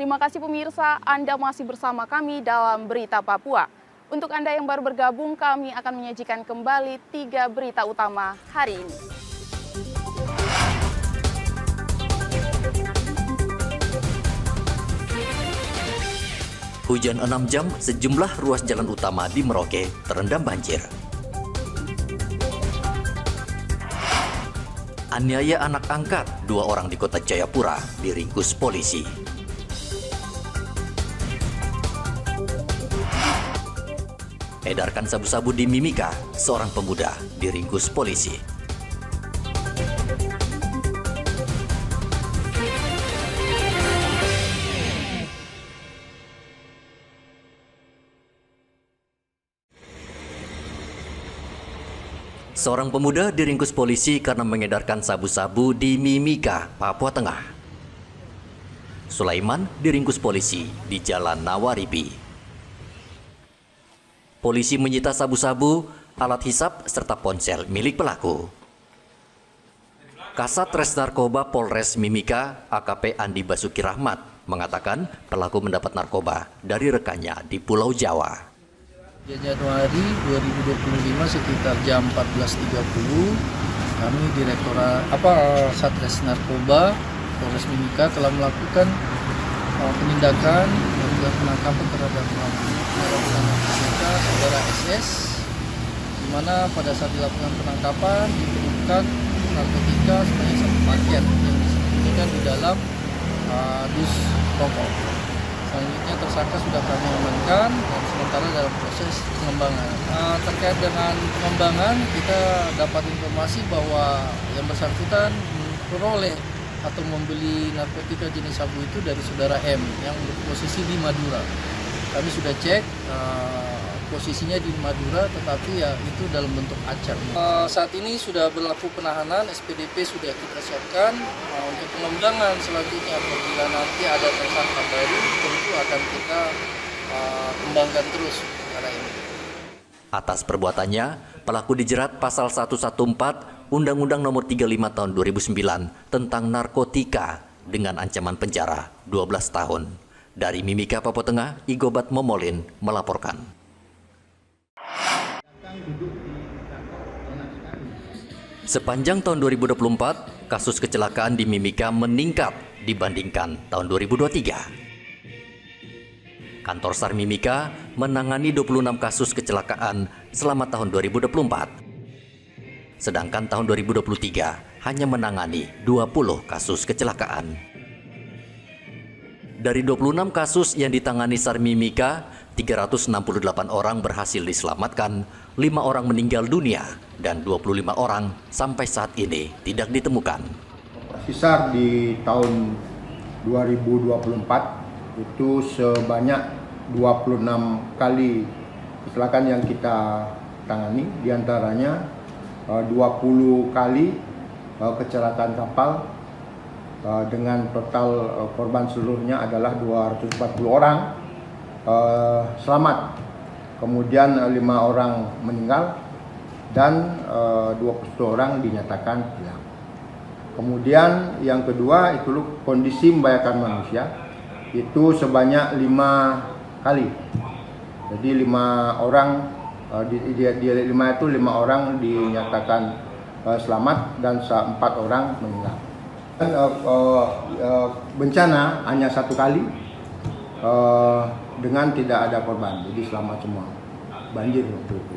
Terima kasih pemirsa, Anda masih bersama kami dalam Berita Papua. Untuk Anda yang baru bergabung, kami akan menyajikan kembali 3 berita utama hari ini. Hujan 6 jam, sejumlah ruas jalan utama di Merauke terendam banjir. Aniaya anak angkat, 2 orang di kota Jayapura diringkus polisi. Edarkan sabu-sabu di Mimika, seorang pemuda diringkus polisi. Seorang pemuda diringkus polisi karena mengedarkan sabu-sabu di Mimika, Papua Tengah. Sulaiman diringkus polisi di Jalan Nawaripi. Polisi menyita sabu-sabu, alat hisap, serta ponsel milik pelaku. Kasat Res Narkoba Polres Mimika, AKP Andi Basuki Rahmat, mengatakan pelaku mendapat narkoba dari rekannya di Pulau Jawa. Januari 2025 sekitar jam 14.30 kami Satres Narkoba Polres Mimika telah melakukan penindakan dan penangkapan terhadap narkoba saudara SS, di mana pada saat dilakukan penangkapan ditemukan narkotika sebanyak 1 paket yang disembunyikan di dalam dus rokok. Selanjutnya tersangka sudah kami amankan dan sementara dalam proses pengembangan. Terkait dengan pengembangan, kita dapat informasi bahwa yang bersangkutan memperoleh atau membeli narkotika jenis sabu itu dari saudara M yang berposisi di Madura. Kami sudah cek posisinya di Madura, tetapi ya itu dalam bentuk acak. Saat ini sudah berlaku penahanan, SPDP sudah kita siapkan. Untuk pengembangan selanjutnya apabila nanti ada tersangka baru, tentu akan kita kembangkan terus perkara ini. Atas perbuatannya, pelaku dijerat pasal 114 Undang-Undang Nomor 35 Tahun 2009 tentang narkotika dengan ancaman penjara 12 tahun. Dari Mimika, Papua Tengah, Igobat Momolin melaporkan. Sepanjang tahun 2024, kasus kecelakaan di Mimika meningkat dibandingkan tahun 2023. Kantor SAR Mimika menangani 26 kasus kecelakaan selama tahun 2024. Sedangkan tahun 2023 hanya menangani 20 kasus kecelakaan. Dari 26 kasus yang ditangani SAR Mimika, 368 orang berhasil diselamatkan, 5 orang meninggal dunia, dan 25 orang sampai saat ini tidak ditemukan. Operasi SAR di tahun 2024 itu sebanyak 26 kali kecelakaan yang kita tangani, diantaranya 20 kali kecelakaan kapal dengan total korban seluruhnya adalah 240 orang selamat, kemudian 5 orang meninggal dan 21 orang dinyatakan hilang. Kemudian yang kedua itu kondisi membahayakan manusia, itu sebanyak 5 kali. Jadi 5 orang di 5 orang dinyatakan selamat dan 4 orang meninggal. Dan, bencana hanya 1 kali dengan tidak ada korban, jadi selamat semua. Banjir waktu itu.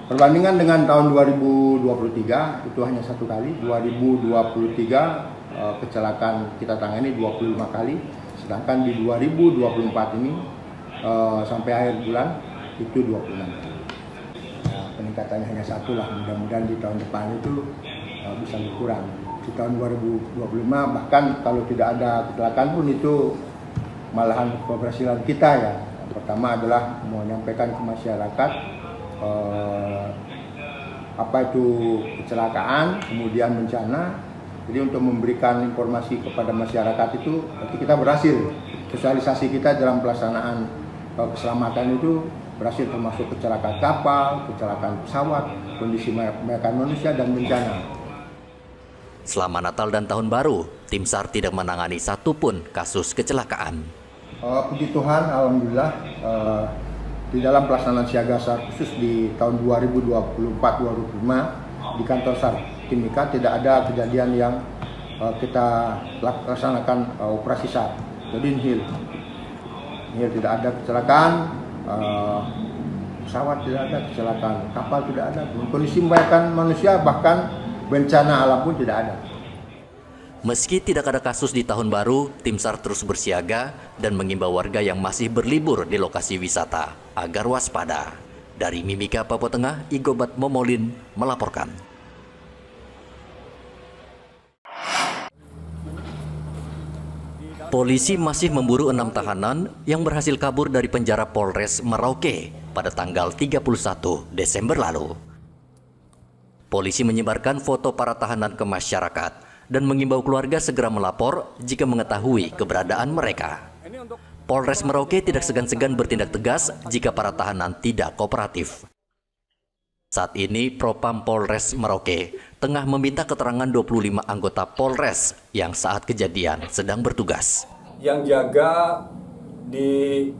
Perbandingan dengan tahun 2023 itu hanya 1 kali. 2023 kecelakaan kita tangani 25 kali, sedangkan di 2024 ini sampai akhir bulan itu 26 kali. Peningkatannya hanya 1 lah, mudah-mudahan di tahun depan itu bisa berkurang. Di tahun 2025 bahkan kalau tidak ada kecelakaan pun itu malahan keberhasilan kita ya. Yang pertama adalah menyampaikan ke masyarakat apa itu kecelakaan, kemudian bencana. Jadi untuk memberikan informasi kepada masyarakat itu berarti kita berhasil. Sosialisasi kita dalam pelaksanaan keselamatan itu berhasil, termasuk kecelakaan kapal, kecelakaan pesawat, kondisi membahayakan manusia dan bencana. Selama Natal dan Tahun Baru, tim SAR tidak menangani satupun kasus kecelakaan. Puji Tuhan, alhamdulillah, di dalam pelaksanaan siaga SAR khusus di tahun 2024-2025 di kantor SAR Timika tidak ada kejadian yang kita laksanakan operasi SAR. Jadi nihil tidak ada kecelakaan, pesawat tidak ada kecelakaan, kapal tidak ada, kondisi membahayakan manusia bahkan bencana alam pun tidak ada. Meski tidak ada kasus di Tahun Baru, tim SAR terus bersiaga dan mengimbau warga yang masih berlibur di lokasi wisata agar waspada. Dari Mimika, Papua Tengah, Igobat Momolin melaporkan. Polisi masih memburu 6 tahanan yang berhasil kabur dari penjara Polres Merauke pada tanggal 31 Desember lalu. Polisi menyebarkan foto para tahanan ke masyarakat dan mengimbau keluarga segera melapor jika mengetahui keberadaan mereka. Polres Merauke tidak segan-segan bertindak tegas jika para tahanan tidak kooperatif. Saat ini Propam Polres Merauke tengah meminta keterangan 25 anggota Polres yang saat kejadian sedang bertugas. Yang jaga di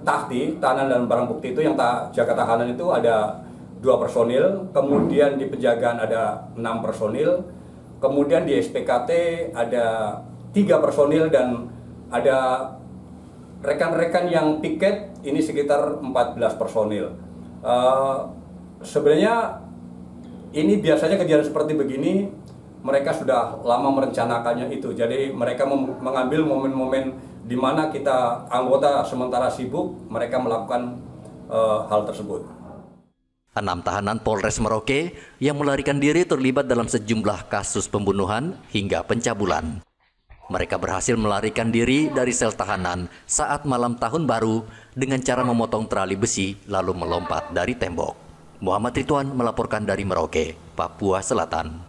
tahti, tahanan dan barang bukti itu, yang jaga tahanan itu ada 2 personil, kemudian di penjagaan ada 6 personil, kemudian di SPKT ada 3 personil dan ada rekan-rekan yang piket ini sekitar 14 personil. Sebenarnya ini biasanya kejadian seperti begini mereka sudah lama merencanakannya itu. Jadi mereka mengambil momen-momen di mana kita anggota sementara sibuk, mereka melakukan hal tersebut. 6 tahanan Polres Merauke yang melarikan diri terlibat dalam sejumlah kasus pembunuhan hingga pencabulan. Mereka berhasil melarikan diri dari sel tahanan saat malam Tahun Baru dengan cara memotong tali besi lalu melompat dari tembok. Muhammad Ridwan melaporkan dari Merauke, Papua Selatan.